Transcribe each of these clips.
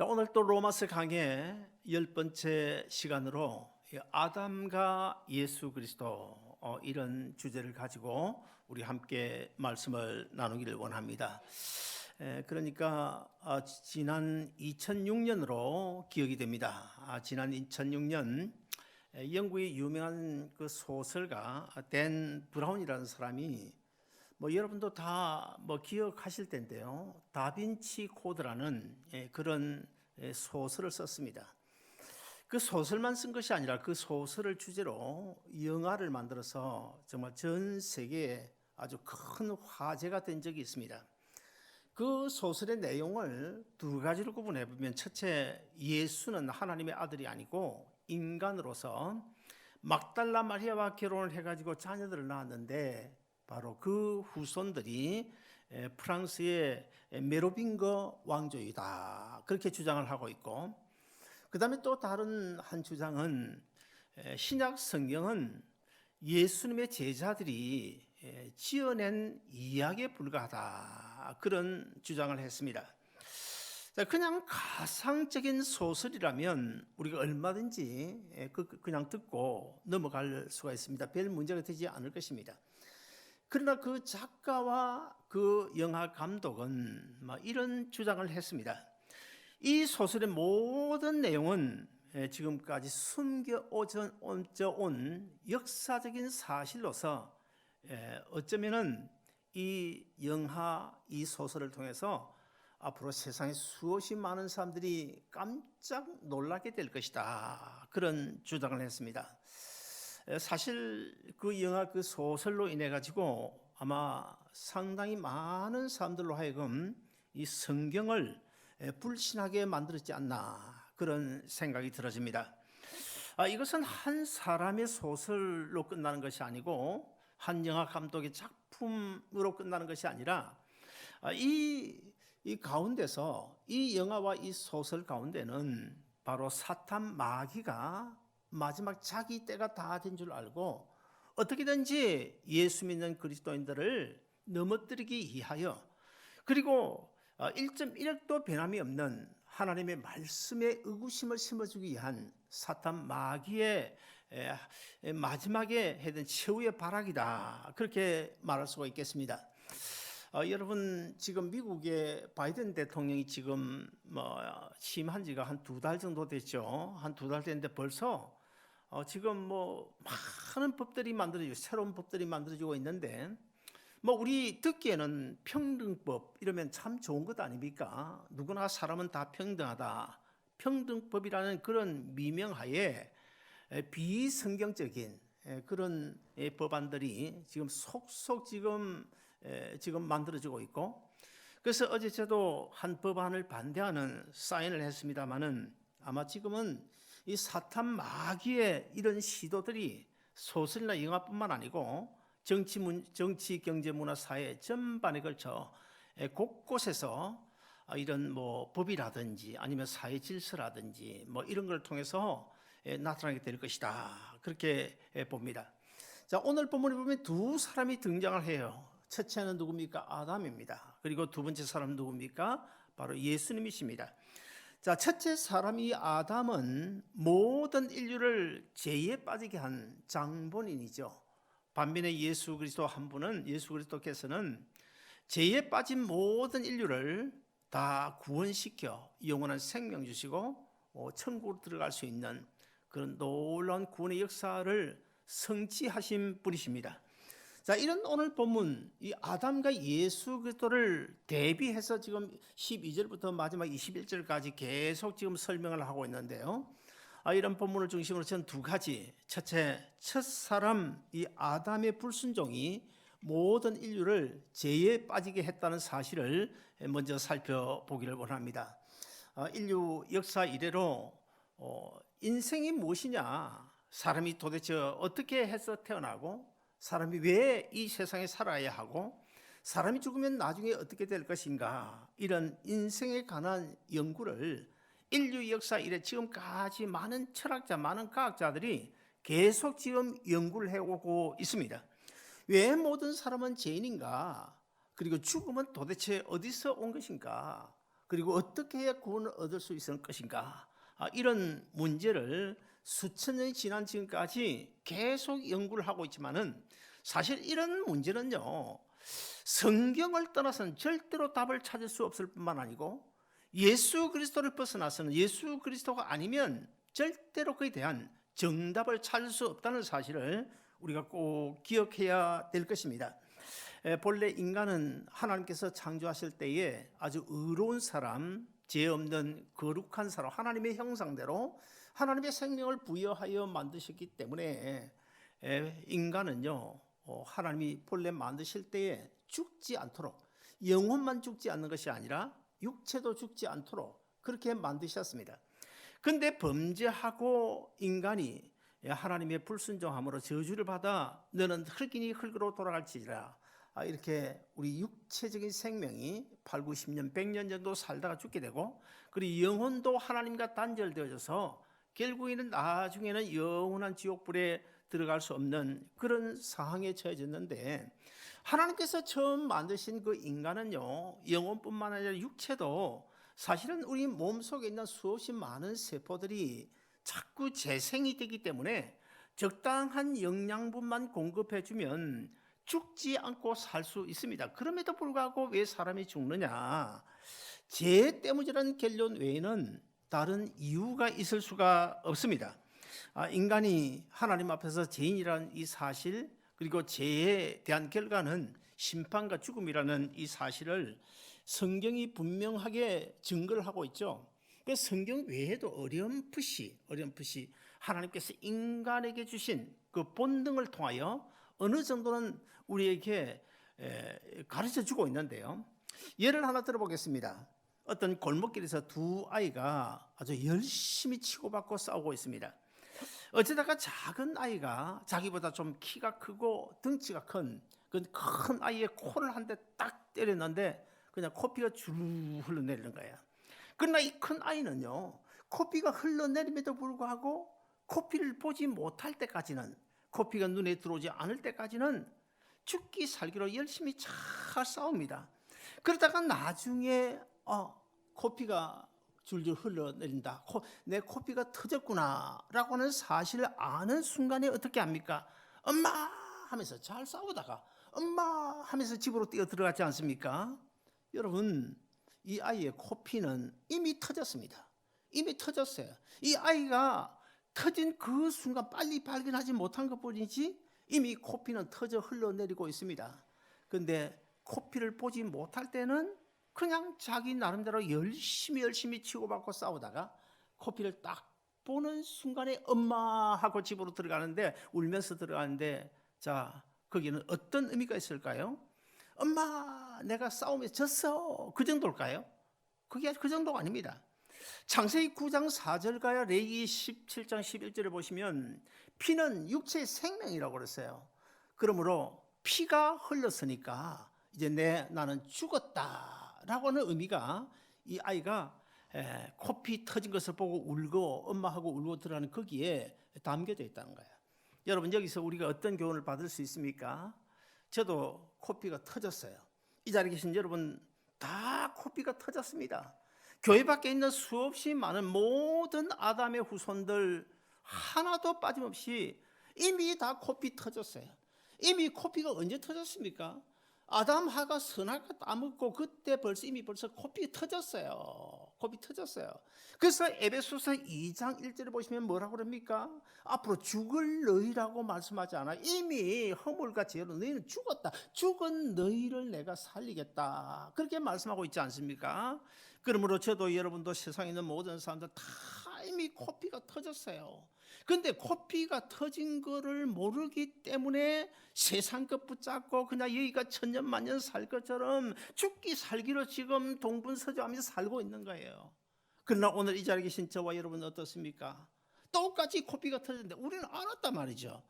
자, 오늘 또 로마서 강의 10번째 시간으로 아담과 예수 그리스도 이런 주제를 가지고 우리 함께 말씀을 나누기를 원합니다. 그러니까 지난 2006년으로 기억이 됩니다. 지난 2006년 영국의 유명한 그 소설가 댄 브라운이라는 사람이 여러분도 다 기억하실 텐데요. 다빈치 코드라는 그런 소설을 썼습니다. 그 소설만 쓴 것이 아니라 그 소설을 주제로 영화를 만들어서 정말 전 세계에 아주 큰 화제가 된 적이 있습니다. 그 소설의 내용을 두 가지로 구분해 보면, 첫째, 예수는 하나님의 아들이 아니고 인간으로서 막달라 마리아와 결혼을 해가지고 자녀들을 낳았는데, 바로 그 후손들이 프랑스의 메로빙거 왕조이다, 그렇게 주장을 하고 있고, 그 다음에 또 다른 한 주장은 신약 성경은 예수님의 제자들이 지어낸 이야기에 불과하다, 그런 주장을 했습니다. 그냥 가상적인 소설이라면 우리가 얼마든지 그냥 듣고 넘어갈 수가 있습니다. 별 문제가 되지 않을 것입니다. 그러나 그 작가와 그 영화 감독은 이런 주장을 했습니다. 이 소설의 모든 내용은 지금까지 숨겨온 역사적인 사실로서 어쩌면은 이 영화, 이 소설을 통해서 앞으로 세상에 수없이 많은 사람들이 깜짝 놀라게 될 것이다, 그런 주장을 했습니다. 사실 그 영화, 그 소설로 인해 가지고 아마 상당히 많은 사람들로 하여금 이 성경을 불신하게 만들었지 않나, 그런 생각이 들어집니다. 이것은 한 사람의 소설로 끝나는 것이 아니고 한 영화 감독의 작품으로 끝나는 것이 아니라 이 가운데서, 이 영화와 이 소설 가운데는 바로 사탄 마귀가 마지막 자기 때가 다 된 줄 알고 어떻게든지 예수 믿는 그리스도인들을 넘어뜨리기 위하여, 그리고 1.1도 변함이 없는 하나님의 말씀에 의구심을 심어주기 위한 사탄 마귀의 마지막에 해든 최후의 발악이다, 그렇게 말할 수가 있겠습니다. 여러분, 지금 미국의 바이든 대통령이 지금 취임한 지가 한 2달 정도 됐죠. 한 2달 됐는데 벌써 지금 많은 법들이 만들어지고 새로운 법들이 만들어지고 있는데, 우리 듣기에는 평등법 이러면 참 좋은 것 아닙니까? 누구나 사람은 다 평등하다, 평등법이라는 그런 미명하에 비성경적인 그런 법안들이 지금 속속 지금 만들어지고 있고, 그래서 어제 저도 한 법안을 반대하는 사인을 했습니다마는, 아마 지금은 이 사탄 마귀의 이런 시도들이 소설이나 영화뿐만 아니고 정치, 경제, 문화, 사회 전반에 걸쳐 곳곳에서 이런 법이라든지 아니면 사회 질서라든지 이런 걸 통해서 나타나게 될 것이다, 그렇게 봅니다. 자, 오늘 본문에 보면 두 사람이 등장을 해요. 첫째는 누굽니까? 아담입니다. 그리고 두 번째 사람은 누굽니까? 바로 예수님이십니다. 자, 첫째 사람이 아담은 모든 인류를 죄에 빠지게 한 장본인이죠. 반면에 예수 그리스도 한 분은, 예수 그리스도께서는 죄에 빠진 모든 인류를 다 구원시켜 영원한 생명 주시고 천국으로 들어갈 수 있는 그런 놀라운 구원의 역사를 성취하신 분이십니다. 자, 이런 오늘 본문, 이 아담과 예수 그리스도를 대비해서 지금 12절부터 마지막 21절까지 계속 지금 설명을 하고 있는데요. 이런 본문을 중심으로 저는 두 가지, 첫째, 첫사람 이 아담의 불순종이 모든 인류를 죄에 빠지게 했다는 사실을 먼저 살펴보기를 원합니다. 인류 역사 이래로 인생이 무엇이냐, 사람이 도대체 어떻게 해서 태어나고 사람이 왜 이 세상에 살아야 하고 사람이 죽으면 나중에 어떻게 될 것인가, 이런 인생에 관한 연구를 인류 역사 이래 지금까지 많은 철학자, 많은 과학자들이 계속 지금 연구를 해오고 있습니다. 왜 모든 사람은 죄인인가, 그리고 죽음은 도대체 어디서 온 것인가, 그리고 어떻게 해야 구원을 얻을 수 있을 것인가? 이런 문제를 수천 년이 지난 지금까지 계속 연구를 하고 있지만은 사실 이런 문제는요, 성경을 떠나서는 절대로 답을 찾을 수 없을 뿐만 아니고 예수 그리스도를 벗어나서는, 예수 그리스도가 아니면 절대로 그에 대한 정답을 찾을 수 없다는 사실을 우리가 꼭 기억해야 될 것입니다. 본래 인간은 하나님께서 창조하실 때에 아주 의로운 사람, 죄 없는 거룩한 사람, 하나님의 형상대로 하나님의 생명을 부여하여 만드셨기 때문에 인간은요, 하나님이 본래 만드실 때에 죽지 않도록, 영혼만 죽지 않는 것이 아니라 육체도 죽지 않도록 그렇게 만드셨습니다. 그런데 범죄하고 인간이 하나님의 불순종함으로 저주를 받아 너는 흙이니 흙으로 돌아갈지라, 이렇게 우리 육체적인 생명이 8, 90년, 100년 정도 살다가 죽게 되고, 그리고 영혼도 하나님과 단절되어져서 결국에는 나중에는 영원한 지옥불에 들어갈 수 없는 그런 상황에 처해졌는데, 하나님께서 처음 만드신 그 인간은요, 영혼뿐만 아니라 육체도 사실은 우리 몸속에 있는 수없이 많은 세포들이 자꾸 재생이 되기 때문에 적당한 영양분만 공급해주면 죽지 않고 살 수 있습니다. 그럼에도 불구하고 왜 사람이 죽느냐? 죄 때문이라는 결론 외에는 다른 이유가 있을 수가 없습니다. 인간이 하나님 앞에서 죄인이라는 이 사실, 그리고 죄에 대한 결과는 심판과 죽음이라는 이 사실을 성경이 분명하게 증거를 하고 있죠. 그래서 성경 외에도 어렴풋이 하나님께서 인간에게 주신 그 본능을 통하여 어느 정도는 우리에게 가르쳐 주고 있는데요. 예를 하나 들어보겠습니다. 어떤 골목길에서 두 아이가 아주 열심히 치고받고 싸우고 있습니다. 어쩌다가 작은 아이가 자기보다 좀 키가 크고 덩치가 큰 아이의 코를 한 대 딱 때렸는데 그냥 코피가 주르 흘러내리는 거예요. 그러나 이 큰 아이는요, 코피가 흘러내림에도 불구하고 코피를 보지 못할 때까지는, 코피가 눈에 들어오지 않을 때까지는 죽기 살기로 열심히 잘 싸웁니다. 그러다가 나중에 코피가 줄줄 흘러내린다, 내 코피가 터졌구나 라고 하는 사실을 아는 순간에 어떻게 합니까? 엄마 하면서 잘 싸우다가 엄마 하면서 집으로 뛰어 들어가지 않습니까? 여러분, 이 아이의 코피는 이미 터졌습니다. 이미 터졌어요. 이 아이가 터진 그 순간 빨리 발견하지 못한 것뿐이지 이미 코피는 터져 흘러내리고 있습니다. 그런데 코피를 보지 못할 때는 그냥 자기 나름대로 열심히 치고받고 싸우다가 코피를 딱 보는 순간에 엄마 하고 집으로 들어가는데, 울면서 들어가는데, 자, 거기는 어떤 의미가 있을까요? 엄마, 내가 싸움에 졌어, 그 정도일까요? 그게 그 정도가 아닙니다. 창세기 9장 4절과 레위기 17장 11절을 보시면 피는 육체의 생명이라고 그랬어요. 그러므로 피가 흘렀으니까 이제 나는 죽었다라고 하는 의미가, 이 아이가 코피 터진 것을 보고 울고 엄마하고 울고 들어가는 거기에 담겨져 있다는 거예요. 여러분, 여기서 우리가 어떤 교훈을 받을 수 있습니까? 저도 코피가 터졌어요. 이 자리에 계신 여러분 다 코피가 터졌습니다. 교회 밖에 있는 수없이 많은 모든 아담의 후손들 하나도 빠짐없이 이미 다 코피 터졌어요. 이미 코피가 언제 터졌습니까? 아담 하가 선악과 따먹고 그때 벌써 코피 터졌어요. 코피 터졌어요. 그래서 에베소서 2장 1절을 보시면 뭐라고 그럽니까? 앞으로 죽을 너희라고 말씀하지 않아. 이미 허물과 죄로 너희는 죽었다. 죽은 너희를 내가 살리겠다. 그렇게 말씀하고 있지 않습니까? 그러므로 저도 여러분도 세상에 있는 모든 사람들 다 이미 코피가 터졌어요. 그런데 코피가 터진 거를 모르기 때문에 세상 것 붙잡고 그냥 여기가 천년만년 살 것처럼 죽기 살기로 지금 동분서주하면서 살고 있는 거예요. 그러나 오늘 이 자리에 계신 저와 여러분은 어떻습니까? 똑같이 코피가 터졌는데 우리는 알았단 말이죠.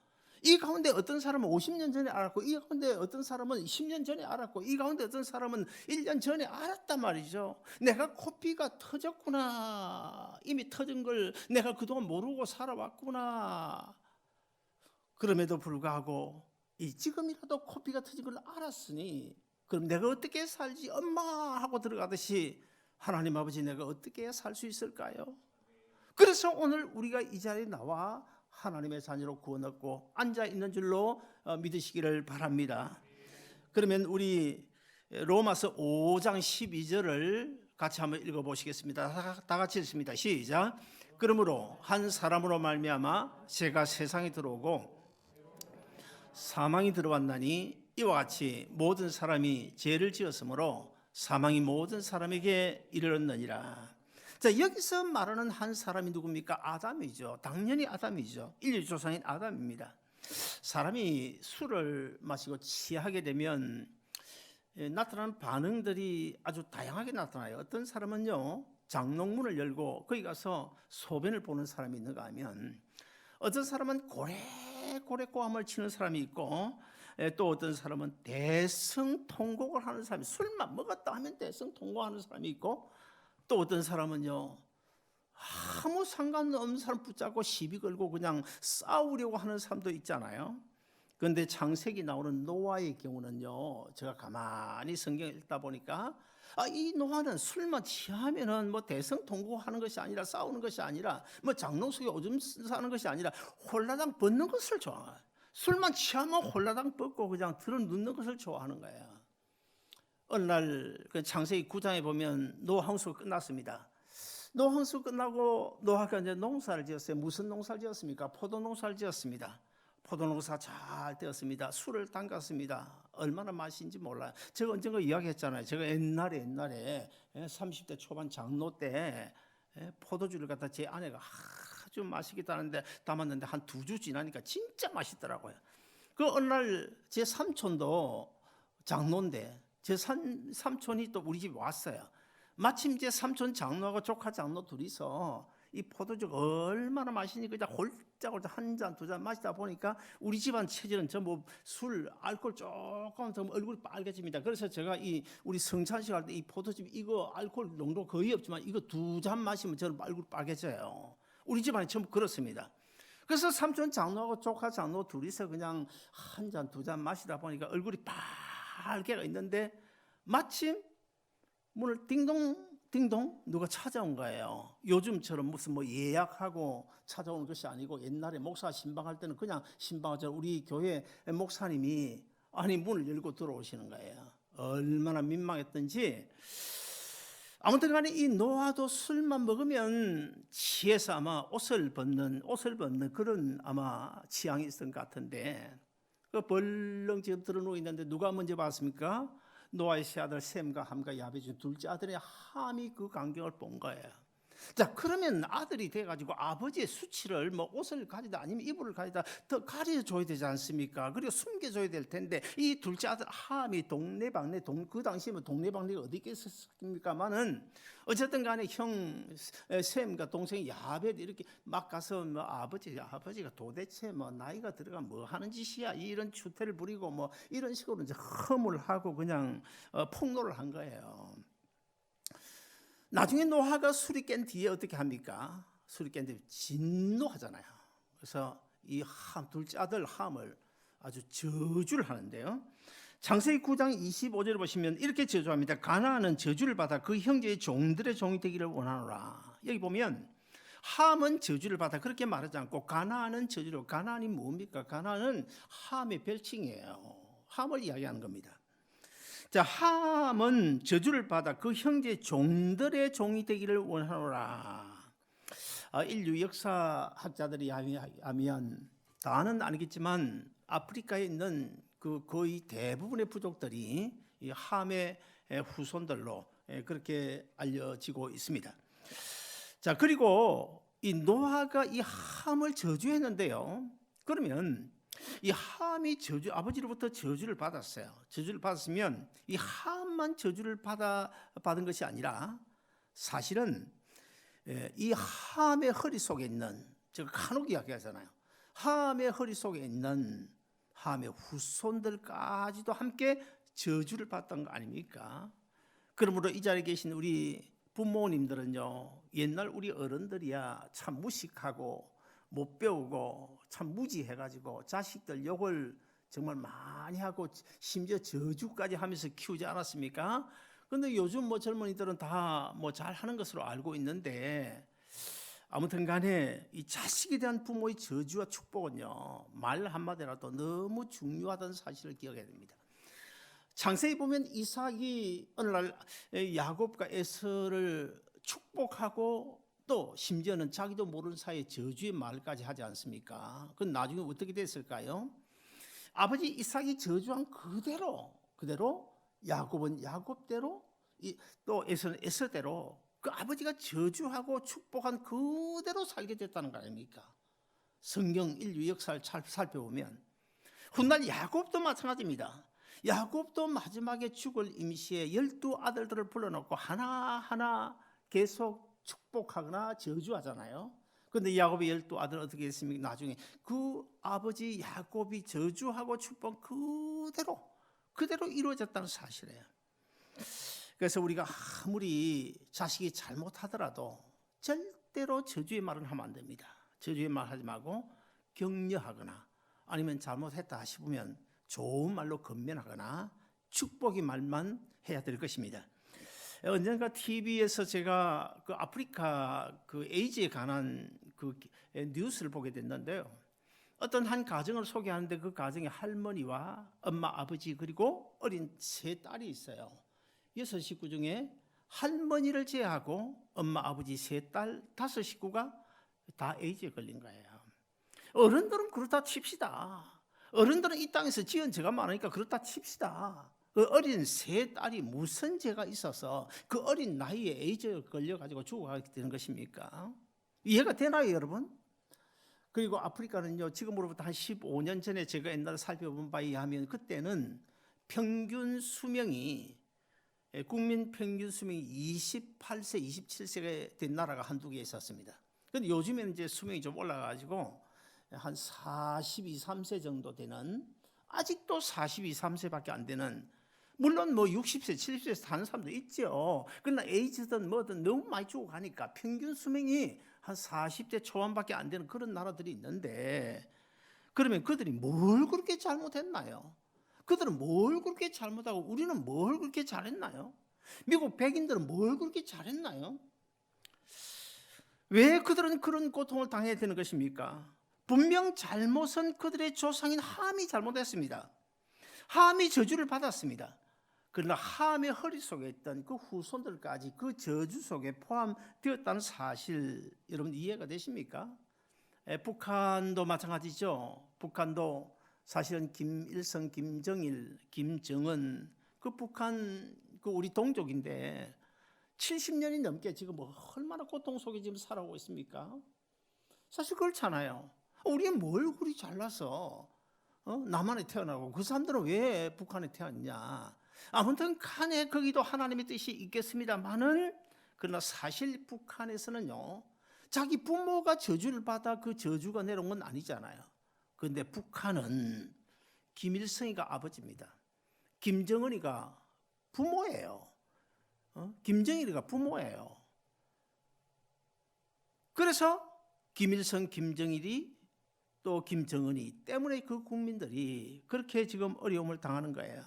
이 가운데 어떤 사람은 50년 전에 알았고, 이 가운데 어떤 사람은 10년 전에 알았고, 이 가운데 어떤 사람은 1년 전에 알았단 말이죠. 내가 코피가 터졌구나, 이미 터진 걸 내가 그동안 모르고 살아왔구나. 그럼에도 불구하고 지금이라도 코피가 터진 걸 알았으니 그럼 내가 어떻게 살지 엄마 하고 들어가듯이 하나님 아버지, 내가 어떻게 해야 살 수 있을까요? 그래서 오늘 우리가 이 자리에 나와 하나님의 자녀로 구원 얻고 앉아 있는 줄로 믿으시기를 바랍니다. 그러면 우리 로마서 5장 12절을 같이 한번 읽어보시겠습니다. 다 같이 읽습니다. 시작. 그러므로 한 사람으로 말미암아 죄가 세상에 들어오고 사망이 들어왔나니 이와 같이 모든 사람이 죄를 지었으므로 사망이 모든 사람에게 이르렀느니라. 자, 여기서 말하는 한 사람이 누굽니까? 아담이죠. 당연히 아담이죠. 인류 조상인 아담입니다. 사람이 술을 마시고 취하게 되면 나타나는 반응들이 아주 다양하게 나타나요. 어떤 사람은요, 장롱문을 열고 거기 가서 소변을 보는 사람이 있는가 하면, 어떤 사람은 고래고래 꼬함을 치는 사람이 있고, 또 어떤 사람은 대성통곡을 하는 사람이, 술만 먹었다 하면 대성통곡하는 사람이 있고, 또 어떤 사람은요, 아무 상관없는 사람 붙잡고 시비 걸고 그냥 싸우려고 하는 사람도 있잖아요. 그런데 창세기 나오는 노아의 경우는요, 제가 가만히 성경을 읽다 보니까 이 노아는 술만 취하면은 뭐 대성통곡하는 것이 아니라, 싸우는 것이 아니라, 뭐 장롱 속에 오줌 싸는 것이 아니라 홀라당 벗는 것을 좋아해요. 술만 취하면 홀라당 벗고 그냥 들어 눕는 것을 좋아하는 거예요. 어느 날 창세기 9장에 보면 노아 홍수가 끝났습니다. 노아 홍수 끝나고 노아가 이제 농사를 지었어요. 무슨 농사를 지었습니까? 포도 농사를 지었습니다. 포도 농사 잘 되었습니다. 술을 담갔습니다. 얼마나 맛있는지 몰라요. 제가 언젠가 이야기했잖아요. 제가 옛날에 30대 초반 장로 때 포도주를 갖다 제 아내가 아주 맛있겠다는데 담았는데 한 2주 지나니까 진짜 맛있더라고요. 그 어느 날 제 삼촌도 장로인데 제 삼촌이 또 우리 집에 왔어요. 마침 제 삼촌 장로하고 조카 장로 둘이서 이 포도주가 얼마나 맛있니 그냥 홀짝홀짝 한 잔, 두 잔 마시다 보니까 우리 집안 체질은 전부 술, 알코올 조금 더 얼굴이 빨개집니다. 그래서 제가 우리 성찬식 할 때 이 포도주 이거 알코올 농도 거의 없지만 이거 2잔 마시면 저는 얼굴 빨개져요. 우리 집안이 전부 그렇습니다. 그래서 삼촌 장로하고 조카 장로 둘이서 그냥 한 잔, 두 잔 마시다 보니까 얼굴이 빨개가 있는데 마침 문을 띵동 누가 찾아온 거예요. 요즘처럼 무슨 뭐 예약하고 찾아오는 것이 아니고 옛날에 목사 신방할 때는 그냥 신방하자 우리 교회 목사님이 문을 열고 들어오시는 거예요. 얼마나 민망했던지. 아무튼 간에 이 노아도 술만 먹으면 취해서 아마 옷을 벗는 그런 아마 취향이 있었던 것 같은데, 그 벌렁 지금 들어누워 있는데 누가 먼저 봤습니까? 노아의 세 아들 셈과 함과 야벳 중 둘째 아들의 함이 그 광경을 본 거예요. 자, 그러면 아들이 돼가지고 아버지의 수치를 뭐 옷을 가지다 아니면 이불을 가지다 더 가려줘야 되지 않습니까? 그리고 숨겨줘야 될 텐데 이 둘째 아들 함이 동네방네 그 당시에는 동네방네가 어디 있겠습니까만은 어쨌든 간에 형 셈과 동생 야벳 이렇게 막 가서 뭐 아버지가 도대체 뭐 나이가 들어가 뭐 하는 짓이야 이런 추태를 부리고 뭐 이런 식으로 이제 허물하고 그냥 폭로를 한 거예요. 나중에 노아가 술이 깬 뒤에 어떻게 합니까? 술이 깬 뒤에 진노하잖아요. 그래서 이 둘째 아들 함을 아주 저주를 하는데요. 창세기 9장 25절을 보시면 이렇게 저주합니다. 가나안은 저주를 받아 그 형제의 종들의 종이 되기를 원하노라. 여기 보면 함은 저주를 받아 그렇게 말하지 않고 가나안은 저주로, 가나안이 뭡니까? 가나안은 함의 별칭이에요. 함을 이야기하는 겁니다. 자, 함은 저주를 받아 그 형제 종들의 종이 되기를 원하노라. 인류 역사학자들이 하면 다는 아니겠지만 아프리카에 있는 그 거의 대부분의 부족들이 이 함의 후손들로 그렇게 알려지고 있습니다. 자, 그리고 이 노아가 이 함을 저주했는데요. 그러면 이 함이 아버지로부터 저주를 받았어요. 저주를 받았으면 이 함만 저주를 받은 것이 아니라 사실은 이 함의 허리 속에 있는, 제가 간혹 이야기하잖아요. 함의 허리 속에 있는 함의 후손들까지도 함께 저주를 받던 거 아닙니까? 그러므로 이 자리에 계신 우리 부모님들은요, 옛날 우리 어른들이야 참 무식하고 못 배우고 참 무지해가지고 자식들 욕을 정말 많이 하고 심지어 저주까지 하면서 키우지 않았습니까? 근데 요즘 뭐 젊은이들은 다 뭐 잘하는 것으로 알고 있는데 아무튼 간에 이 자식에 대한 부모의 저주와 축복은요, 말 한마디라도 너무 중요하다는 사실을 기억해야 됩니다. 창세기 보면 이삭이 어느 날 야곱과 에서를 축복하고 또 심지어는 자기도 모르는 사이에 저주의 말까지 하지 않습니까? 그건 나중에 어떻게 됐을까요? 아버지 이삭이 저주한 그대로 야곱은 야곱대로 또 에서는 에서대로 그 아버지가 저주하고 축복한 그대로 살게 됐다는 거 아닙니까? 성경 인류 역사를 잘 살펴보면 훗날 야곱도 마찬가지입니다. 야곱도 마지막에 죽을 임시에 12아들들을 불러놓고 하나하나 계속 축복하거나 저주하잖아요. 그런데 야곱의 12아들 어떻게 했습니까? 나중에 그 아버지 야곱이 저주하고 축복 그대로 이루어졌다는 사실이에요. 그래서 우리가 아무리 자식이 잘못하더라도 절대로 저주의 말은 하면 안 됩니다. 저주의 말 하지 말고 격려하거나 아니면 잘못했다 싶으면 좋은 말로 건면하거나 축복의 말만 해야 될 것입니다. 언젠가 TV에서 제가 그 아프리카 그 에이즈에 관한 그 뉴스를 보게 됐는데요. 어떤 한 가정을 소개하는데 그 가정에 할머니와 엄마, 아버지 그리고 어린 세 딸이 있어요. 6식구 중에 할머니를 제외하고 엄마, 아버지, 세 딸, 5식구가 다 에이즈에 걸린 거예요. 어른들은 그렇다 칩시다. 어른들은 이 땅에서 지은 죄가 많으니까 그렇다 칩시다. 그 어린 세 딸이 무슨 죄가 있어서 그 어린 나이에 에이즈에 걸려가지고 죽어가게 되는 것입니까? 이해가 되나요, 여러분? 그리고 아프리카는요, 지금으로부터 한 15년 전에 제가 옛날에 살펴본 바에 의하면 그때는 평균 수명이 국민 평균 수명이 28세, 27세가 된 나라가 한두 개 있었습니다. 그런데 요즘에는 이제 수명이 좀 올라가지고 한 42, 3세 정도 되는, 아직도 42, 3세밖에 안 되는, 물론 뭐 60세, 70세 사는 사람도 있죠. 그러나 에이즈든 뭐든 너무 많이 죽어가니까 평균 수명이 한 40대 초반밖에 안 되는 그런 나라들이 있는데, 그러면 그들이 뭘 그렇게 잘못했나요? 그들은 뭘 그렇게 잘못하고 우리는 뭘 그렇게 잘했나요? 미국 백인들은 뭘 그렇게 잘했나요? 왜 그들은 그런 고통을 당해야 되는 것입니까? 분명 잘못은 그들의 조상인 함이 잘못했습니다. 함이 저주를 받았습니다. 그러나 함의 허리 속에 있던 그 후손들까지 그 저주 속에 포함되었다는 사실 여러분 이해가 되십니까? 북한도 마찬가지죠. 북한도 사실은 김일성, 김정일, 김정은 그 북한 그 우리 동족인데 70년이 넘게 지금 얼마나 고통 속에 지금 살아오고 있습니까? 사실 그렇잖아요. 우리는 뭘 그리 잘나서 남한에 태어나고 그 사람들은 왜 북한에 태어났냐? 아무튼 간에 거기도 하나님의 뜻이 있겠습니다만은 그러나 사실 북한에서는요, 자기 부모가 저주를 받아 그 저주가 내려온 건 아니잖아요. 그런데 북한은 김일성이가 아버지입니다. 김정은이가 부모예요. 김정일이가 부모예요. 그래서 김일성, 김정일이 또 김정은이 때문에 그 국민들이 그렇게 지금 어려움을 당하는 거예요.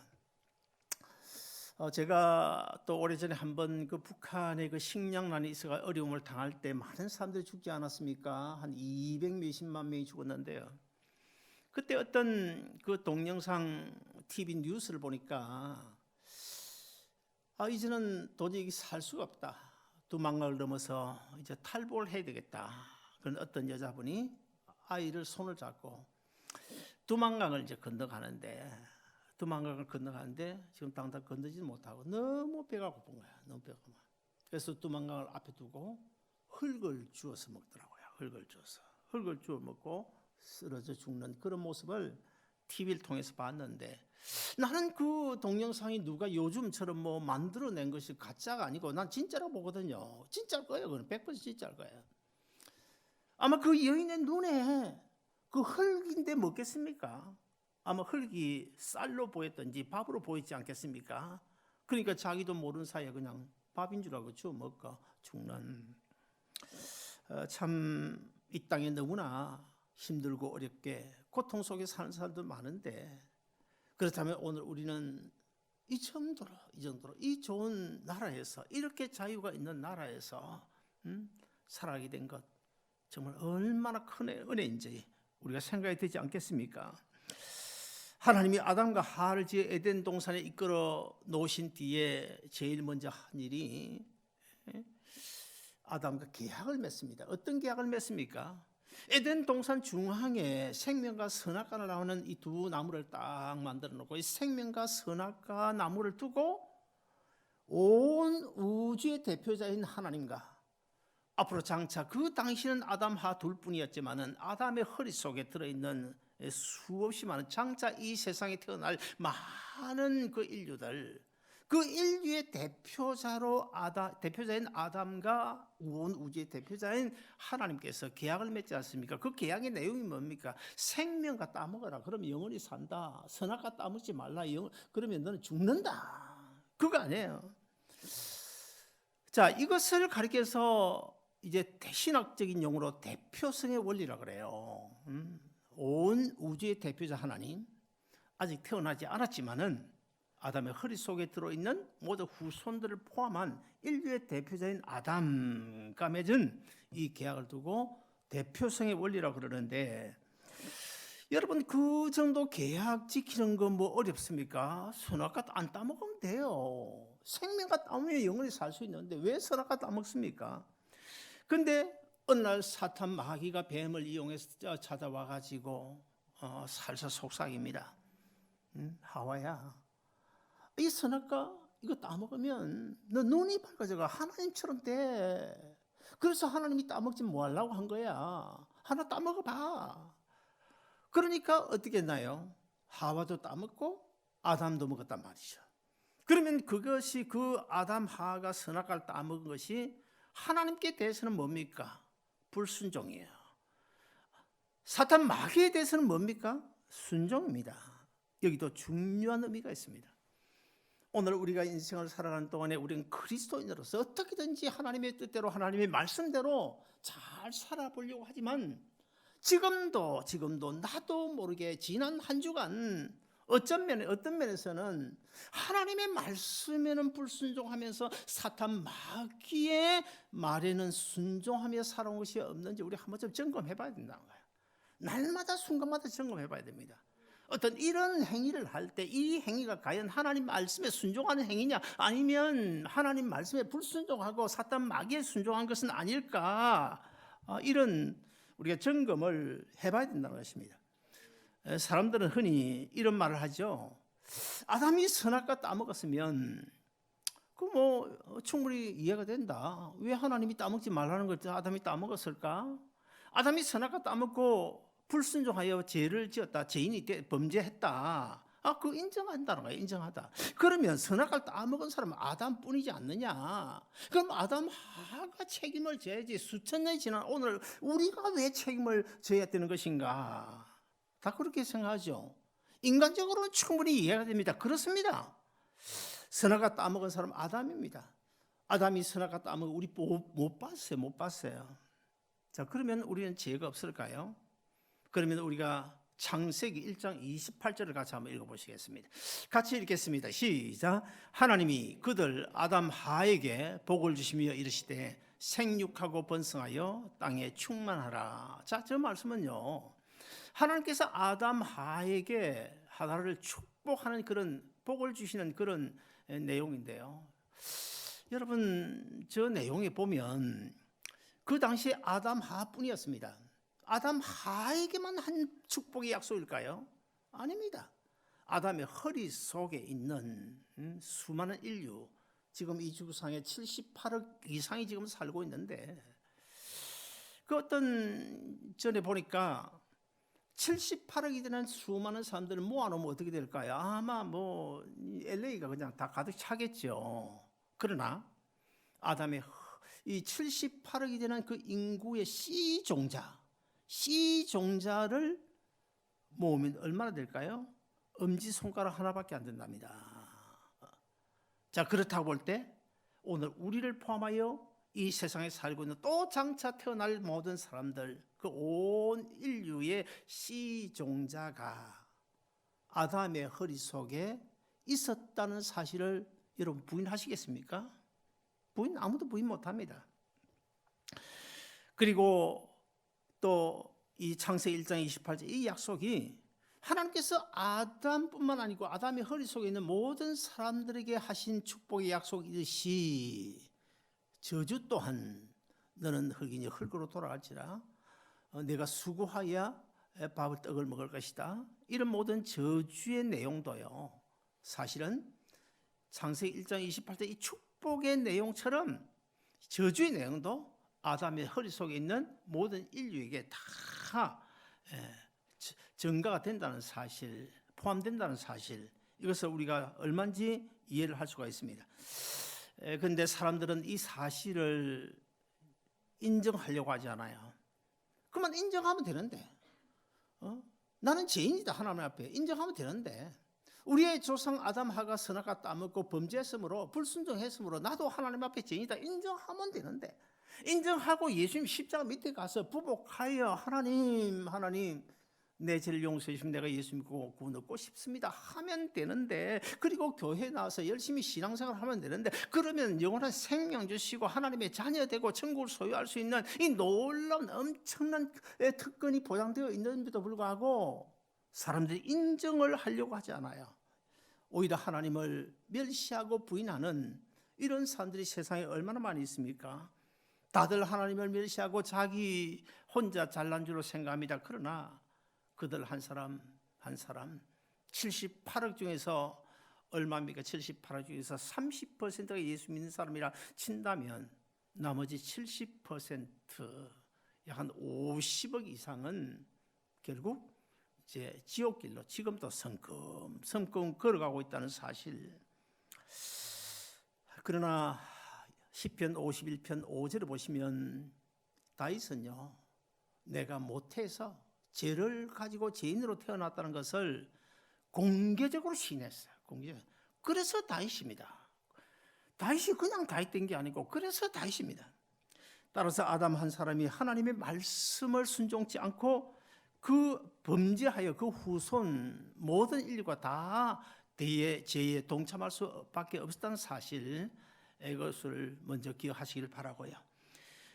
제가 또 오래전에 한번 그 북한의 그 식량난이 있어가 어려움을 당할 때 많은 사람들이 죽지 않았습니까? 한 200 몇십만 명이 죽었는데요. 그때 어떤 그 동영상 TV 뉴스를 보니까 이제는 도저히 살 수가 없다. 두만강을 넘어서 이제 탈북을 해야 되겠다. 그런 어떤 여자분이 아이를 손을 잡고 두만강을 이제 건너가는데 지금 당장 건너지 못하고 너무 배가 고픈 거야. 너무 배가 고파. 그래서 두만강을 앞에 두고 흙을 주워서 먹더라고요. 흙을 주워 먹고 쓰러져 죽는 그런 모습을 TV를 통해서 봤는데, 나는 그 동영상이 누가 요즘처럼 뭐 만들어낸 것이 가짜가 아니고 난 진짜라고 보거든요. 진짜일 거예요. 그건 100% 진짜일 거예요. 아마 그 여인의 눈에 그 흙인데 먹겠습니까? 아마 흙이 쌀로 보였던지 밥으로 보이지 않겠습니까? 그러니까 자기도 모르는 사이에 그냥 밥인 줄 알고 주워 먹고 죽는, 참 이 땅에 너무나 힘들고 어렵게 고통 속에 사는 사람도 많은데, 그렇다면 오늘 우리는 이 정도로 이 좋은 나라에서, 이렇게 자유가 있는 나라에서 살아가게 된 것, 정말 얼마나 큰 은혜인지 우리가 생각이 되지 않겠습니까? 하나님이 아담과 하와를 지어 에덴 동산에 이끌어 놓으신 뒤에 제일 먼저 한 일이 아담과 계약을 맺습니다. 어떤 계약을 맺습니까? 에덴 동산 중앙에 생명과 선악과를 나오는 이 두 나무를 딱 만들어 놓고, 이 생명과 선악과 나무를 두고 온 우주의 대표자인 하나님과, 앞으로 장차 그 당시는 아담 하와 둘뿐이었지만은 아담의 허리 속에 들어있는 수없이 많은, 장차 이 세상에 태어날 많은 그 인류들, 그 인류의 대표자인 아담과 온 우주의 대표자인 하나님께서 계약을 맺지 않습니까? 그 계약의 내용이 뭡니까? 생명과 따먹어라, 그러면 영원히 산다. 선악과 따먹지 말라, 그러면 너는 죽는다. 그거 아니에요. 자, 이것을 가리켜서 이제 신학적인 용어로 대표성의 원리라 그래요. 온 우주의 대표자 하나님, 아직 태어나지 않았지만은 아담의 허리 속에 들어있는 모든 후손들을 포함한 인류의 대표자인 아담과 맺은 이 계약을 두고 대표성의 원리라고 그러는데, 여러분, 그 정도 계약 지키는 거 뭐 어렵습니까? 선악과 안 따먹으면 돼요. 생명과 따먹으면 영원히 살 수 있는데 왜 선악과 따먹습니까? 근데 어느 날 사탄 마귀가 뱀을 이용해서 찾아와 가지고 살살 속삭입니다. 하와야, 이 선악과 이거 따먹으면 너 눈이 밝아져가 하나님처럼 돼. 그래서 하나님이 따먹지 뭐 하려고 한 거야. 하나 따먹어봐. 그러니까 어떻게 했나요? 하와도 따먹고 아담도 먹었단 말이죠. 그러면 그것이, 그 아담 하와가 선악과를 따먹은 것이 하나님께 대해서는 뭡니까? 불순종이에요. 사탄 마귀에 대해서는 뭡니까? 순종입니다. 여기도 중요한 의미가 있습니다. 오늘 우리가 인생을 살아가는 동안에 우리는 그리스도인으로서 어떻게든지 하나님의 뜻대로, 하나님의 말씀대로 잘 살아보려고 하지만 지금도 나도 모르게 지난 한 주간 어떤 면에서는 하나님의 말씀에는 불순종하면서 사탄 마귀의 말에는 순종하며 살아온 것이 없는지 우리 한번 좀 점검해 봐야 된다는 거예요. 날마다 순간마다 점검해 봐야 됩니다. 어떤 이런 행위를 할 때 이 행위가 과연 하나님 말씀에 순종하는 행위냐, 아니면 하나님 말씀에 불순종하고 사탄 마귀에 순종한 것은 아닐까, 이런 우리가 점검을 해봐야 된다는 것입니다. 사람들은 흔히 이런 말을 하죠. 아담이 선악과 따먹었으면 그 뭐 충분히 이해가 된다. 왜 하나님이 따먹지 말라는 걸 아담이 따먹었을까? 아담이 선악과 따먹고 불순종하여 죄를 지었다, 죄인이 범죄했다. 그거 인정한다는 거예요. 인정하다. 그러면 선악과를 따먹은 사람은 아담뿐이지 않느냐? 그럼 아담 하가 책임을 져야지. 수천 년이 지난 오늘 우리가 왜 책임을 져야 되는 것인가? 다 그렇게 생각하죠. 인간적으로는 충분히 이해가 됩니다. 그렇습니다. 선악과 따먹은 사람은 아담입니다. 아담이 선악과 따먹은 우리 못 봤어요. 자, 그러면 우리는 죄가 없을까요? 그러면 우리가 창세기 1장 28절을 같이 한번 읽어보시겠습니다. 같이 읽겠습니다. 시작. 하나님이 그들 아담 하에게 복을 주시며 이르시되 생육하고 번성하여 땅에 충만하라. 자, 저 말씀은요, 하나님께서 아담 하에게 하나를 축복하는 그런 복을 주시는 그런 내용인데요. 여러분, 저 내용에 보면 그 당시에 아담 하뿐이었습니다. 아담 하에게만 한 축복의 약속일까요? 아닙니다. 아담의 허리 속에 있는 수많은 인류, 지금 이 지구상에 78억 이상이 지금 살고 있는데, 그 어떤 전에 보니까 78억이 되는 수많은 사람들을 모아놓으면 어떻게 될까요? 아마 뭐 LA가 그냥 다 가득 차겠죠. 그러나 아담의 이 78억이 되는 그 인구의 C종자를 모으면 얼마나 될까요? 엄지손가락 하나밖에 안 된답니다. 자, 그렇다고 볼 때 오늘 우리를 포함하여 이 세상에 살고 있는 또 장차 태어날 모든 사람들, 그 온 인류의 C종자가 아담의 허리 속에 있었다는 사실을 여러분 부인하시겠습니까? 아무도 부인 못합니다. 그리고 또 이 창세기 1장 28절 이 약속이 하나님께서 아담뿐만 아니고 아담의 허리 속에 있는 모든 사람들에게 하신 축복의 약속이듯이 저주 또한 너는 흙이니 흙으로 돌아갈지라 내가 수고하여 밥을 떡을 먹을 것이다. 이런 모든 저주의 내용도요, 사실은 창세기 1장 28절 이 축복의 내용처럼 저주의 내용도 아담의 허리 속에 있는 모든 인류에게 다 전가가 된다는 사실, 포함된다는 사실, 이것을 우리가 얼마인지 이해를 할 수가 있습니다. 그런데 사람들은 이 사실을 인정하려고 하지 않아요. 그만 인정하면 되는데, 나는 죄인이다 하나님 앞에 인정하면 되는데, 우리의 조상 아담 하가 선악과 따먹고 범죄했으므로 불순종했으므로 나도 하나님 앞에 죄인이다 인정하면 되는데, 인정하고 예수님 십자가 밑에 가서 부복하여 하나님 내 죄를 용서해 주시면 내가 예수 믿고 구원 얻고 싶습니다 하면 되는데, 그리고 교회 나와서 열심히 신앙생활 하면 되는데, 그러면 영원한 생명 주시고 하나님의 자녀 되고 천국을 소유할 수 있는 이 놀라운 엄청난 특권이 보장되어 있는데도 불구하고 사람들이 인정을 하려고 하지 않아요. 오히려 하나님을 멸시하고 부인하는 이런 사람들이 세상에 얼마나 많이 있습니까? 다들 하나님을 멸시하고 자기 혼자 잘난 줄로 생각합니다. 그러나 그들 한 사람 78억 중에서 얼마입니까? 78억 중에서 30%가 예수 믿는 사람이라 친다면 나머지 70%, 약 한 50억 이상은 결국 이제 지옥길로 지금도 성큼 걸어가고 있다는 사실. 그러나 시편 51편 5절을 보시면 다윗은요, 내가 못해서 죄를 가지고 죄인으로 태어났다는 것을 공개적으로 시인했어요. 그래서 다윗입니다. 다윗이 그냥 다윗 된 게 아니고 그래서 다윗입니다. 따라서 아담 한 사람이 하나님의 말씀을 순종치 않고 그 범죄하여 그 후손 모든 인류가 다 죄에 동참할 수밖에 없었다는 사실, 이것을 먼저 기억하시길 바라고요.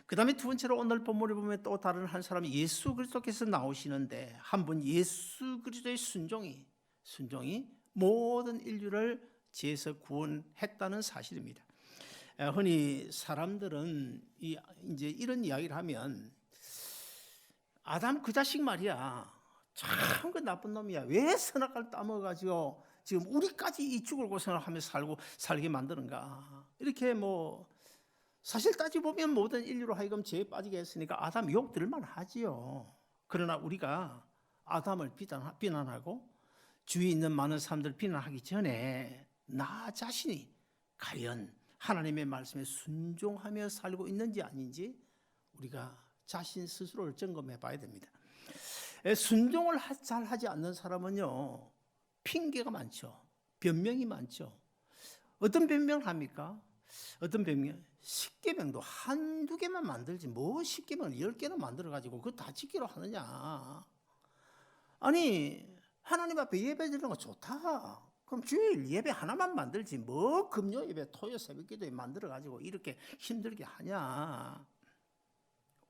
그 다음에 두 번째로 오늘 본문을 보면 또 다른 한 사람이 예수 그리스도께서 나오시는데, 한 분 예수 그리스도의 순종이 모든 인류를 죄에서 구원했다는 사실입니다. 흔히 사람들은 이제 이런 이야기를 하면, 아담 그 자식 말이야 참 그 나쁜 놈이야, 왜 선악과를 따먹어가지고 지금 우리까지 이 죽을 고생을 하며 살게 만드는가, 이렇게 사실 따지고 보면 모든 인류로 하여금 죄에 빠지게 했으니까 아담 욕 들을만 하지요. 그러나 우리가 아담을 비난하고 주위에 있는 많은 사람들 비난하기 전에 나 자신이 과연 하나님의 말씀에 순종하며 살고 있는지 아닌지 우리가 자신 스스로를 점검해 봐야 됩니다. 순종을 잘 하지 않는 사람은요, 핑계가 많죠. 변명이 많죠. 어떤 변명을 합니까? 어떤 변명? 10계명도 한두 개만 만들지 10계명을 10개나 만들어가지고 그거 다 지키려 하느냐. 아니, 하나님 앞에 예배 드리는 거 좋다. 그럼 주일 예배 하나만 만들지 금요 예배, 토요 새벽기도에 만들어가지고 이렇게 힘들게 하냐.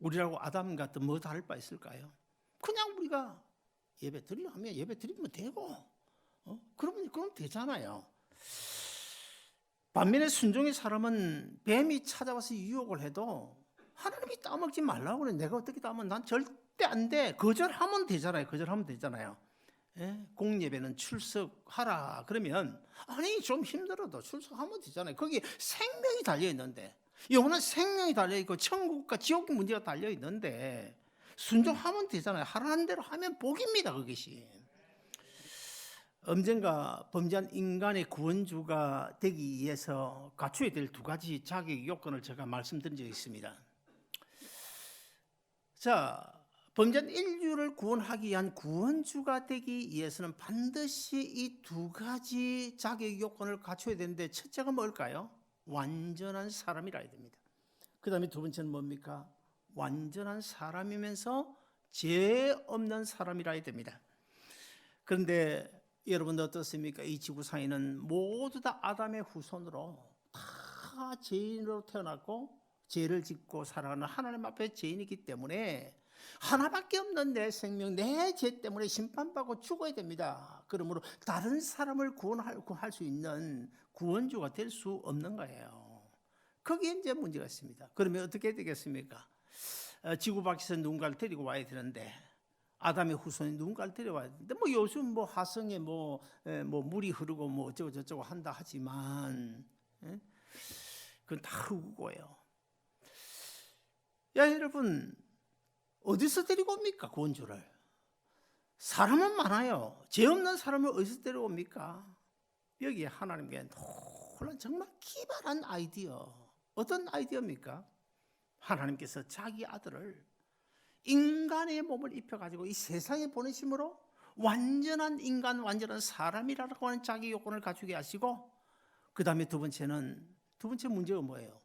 우리라고 아담 같은 뭐 다를 바 있을까요? 그냥 우리가 예배 드리려 하면 예배 드리면 되고, 그럼 되잖아요. 반면에 순종의 사람은 뱀이 찾아와서 유혹을 해도 하나님이 따먹지 말라고 그래. 내가 어떻게 따먹으면 난 절대 안 돼. 거절하면 되잖아요. 공예배는 출석하라 그러면, 아니 좀 힘들어도 출석하면 되잖아요. 거기 생명이 달려있는데, 영원한 생명이 달려있고 천국과 지옥의 문제가 달려있는데 순종하면 되잖아요. 하라는 대로 하면 복입니다. 그것이. 언젠가 범죄한 인간의 구원주가 되기 위해서 갖춰야 될 두 가지 자격 요건을 제가 말씀드린 적이 있습니다. 자, 범죄한 인류를 구원하기 위한 구원주가 되기 위해서는 반드시 이 두 가지 자격 요건을 갖춰야 되는데, 첫째가 뭘까요? 완전한 사람이라야 됩니다. 그 다음에 두 번째는 뭡니까? 완전한 사람이면서 죄 없는 사람이라야 됩니다. 그런데 여러분 어떻습니까? 이 지구상에는 모두 다 아담의 후손으로 다 죄인으로 태어났고 죄를 짓고 살아가는 하나님 앞에 죄인이기 때문에 하나밖에 없는 내 생명, 내 죄 때문에 심판받고 죽어야 됩니다. 그러므로 다른 사람을 구원할 수 있는 구원주가 될 수 없는 거예요. 거기에 이제 문제가 있습니다. 그러면 어떻게 되겠습니까? 지구 밖에서 누군가를 데리고 와야 되는데 아담의 후손이 누군가를 데려와야 되는데 뭐 요즘 뭐 화성에 뭐 물이 흐르고 뭐 어쩌고 저쩌고 한다 하지만 그건 다 흙이고요. 야 여러분 어디서 데리고 옵니까 구원주를? 사람은 많아요. 죄 없는 사람을 어디서 데리고 옵니까? 여기에 하나님께 놀란 정말 기발한 아이디어. 어떤 아이디어입니까? 하나님께서 자기 아들을 인간의 몸을 입혀가지고 이 세상에 보내심으로 완전한 인간, 완전한 사람이라고 하는 자기 요건을 갖추게 하시고, 그 다음에 두 번째 문제가 뭐예요?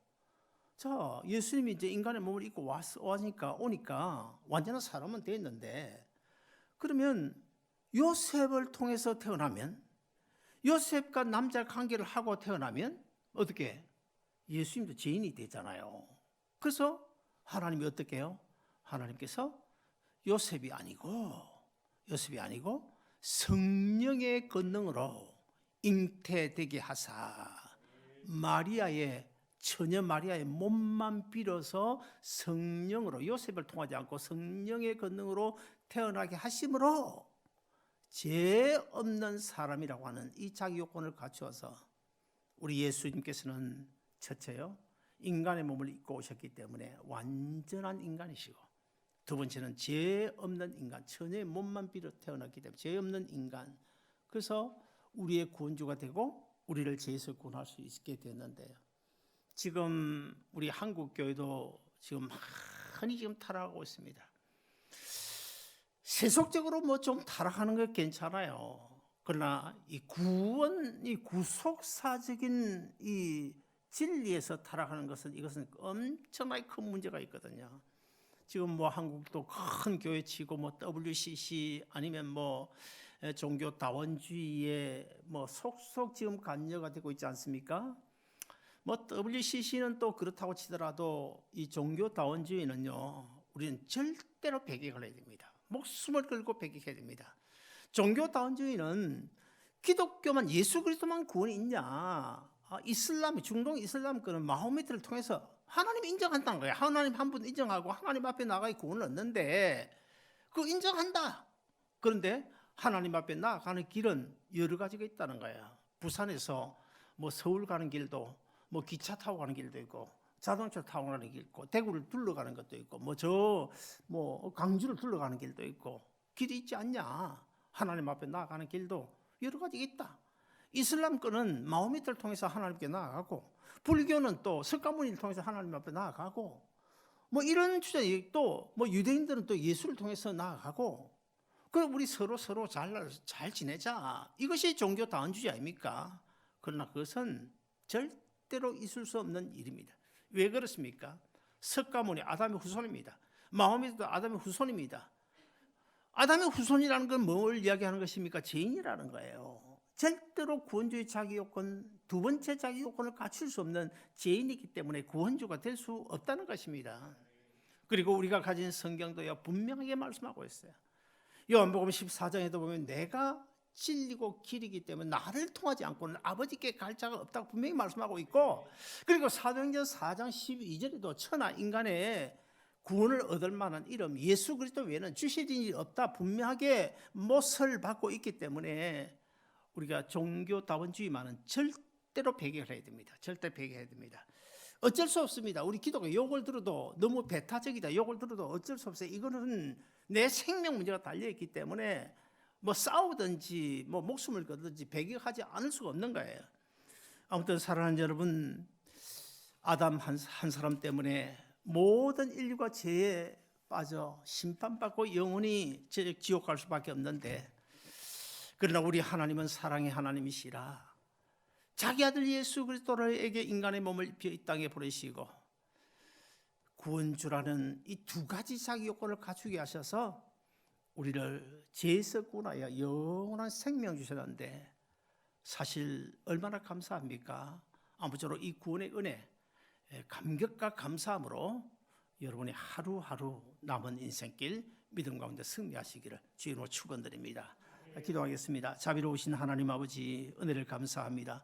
자, 예수님이 이제 인간의 몸을 입고 오니까 완전한 사람은 됐는데, 그러면 요셉을 통해서 태어나면, 요셉과 남자 관계를 하고 태어나면 어떻게? 예수님도 죄인이 되잖아요. 그래서 하나님이 어떻게 해요? 하나님께서 요셉이 아니고 성령의 권능으로 잉태되게 하사 처녀 마리아의 몸만 빌어서 성령으로, 요셉을 통하지 않고 성령의 권능으로 태어나게 하심으로 죄 없는 사람이라고 하는 이 자기 요건을 갖추어서 우리 예수님께서는 첫째요, 인간의 몸을 입고 오셨기 때문에 완전한 인간이시고, 두 번째는 죄 없는 인간, 처녀의 몸만 빌어 태어났기 때문에 죄 없는 인간, 그래서 우리의 구원주가 되고 우리를 죄에서 구원할 수 있게 됐는데요. 지금 우리 한국 교회도 지금 많이 타락하고 있습니다. 세속적으로 뭐 좀 타락하는 건 괜찮아요. 그러나 이 구속사적인 이 진리에서 타락하는 이것은 엄청나게 큰 문제가 있거든요. 지금 뭐 한국도 큰 교회치고 뭐 WCC 아니면 뭐 종교 다원주의에 뭐 속속 지금 관여가 되고 있지 않습니까? 뭐 WCC는 또 그렇다고 치더라도 이 종교 다원주의는요, 우리는 절대로 배격을 해야 됩니다. 목숨을 걸고 배격해야 됩니다. 종교 다원주의는 기독교만, 예수 그리스도만 구원이 있냐? 중동 이슬람 거는 마호메트를 통해서 하나님 인정한다는 거예요. 하나님 한 분 인정하고 하나님 앞에 나가야 구원을 얻는데, 그거 인정한다. 그런데 하나님 앞에 나아가는 길은 여러 가지가 있다는 거예요. 부산에서 뭐 서울 가는 길도, 뭐 기차 타고 가는 길도 있고, 자동차 타고 가는 길도 있고, 대구를 둘러가는 것도 있고, 강주를 둘러가는 길도 있고, 길이 있지 않냐? 하나님 앞에 나아가는 길도 여러 가지가 있다. 이슬람 거는 마호메트를 통해서 하나님께 나아가고, 불교는 또 석가모니를 통해서 하나님 앞에 나아가고, 뭐 이런 주장이 또 뭐 유대인들은 또 예수를 통해서 나아가고, 그럼 우리 서로 잘 지내자. 이것이 종교 다원주의 아닙니까? 그러나 그것은 절대로 있을 수 없는 일입니다. 왜 그렇습니까? 석가모니 아담의 후손입니다. 마호메트도 아담의 후손입니다. 아담의 후손이라는 건 뭘 이야기하는 것입니까? 죄인이라는 거예요. 절대로 구원주의 자기 요건, 두 번째 자기 요건을 갖출 수 없는 죄인이기 때문에 구원주가 될 수 없다는 것입니다. 그리고 우리가 가진 성경도요, 분명하게 말씀하고 있어요. 요한복음 14장에도 보면 내가 진리고 길이기 때문에 나를 통하지 않고는 아버지께 갈 자가 없다고 분명히 말씀하고 있고, 그리고 사도행전 4장 12절에도 천하 인간의 구원을 얻을 만한 이름 예수 그리스도 외에는 주실 일이 없다 분명하게 못을 받고 있기 때문에 우리가 종교다원주의만은 절대로 배격해야 됩니다. 절대 배격해야 됩니다. 어쩔 수 없습니다. 우리 기독교 욕을 들어도 너무 배타적이다, 욕을 들어도 어쩔 수 없어요. 이거는 내 생명 문제가 달려있기 때문에 뭐 싸우든지 뭐 목숨을 걸든지 배격하지 않을 수가 없는 거예요. 아무튼 사랑하는 여러분, 아담 한 사람 때문에 모든 인류가 죄에 빠져 심판받고 영원히 지옥 갈 수밖에 없는데, 그러나 우리 하나님은 사랑의 하나님이시라 자기 아들 예수 그리스도에게 인간의 몸을 입혀 이 땅에 보내시고 구원주라는 이 두 가지 자기 요건을 갖추게 하셔서 우리를 죄에서 구원하여 영원한 생명 주셨는데 사실 얼마나 감사합니까? 아무쪼록 이 구원의 은혜 감격과 감사함으로 여러분이 하루하루 남은 인생길 믿음 가운데 승리하시기를 주님으로 축원드립니다. 기도하겠습니다. 자비로우신 하나님 아버지 은혜를 감사합니다.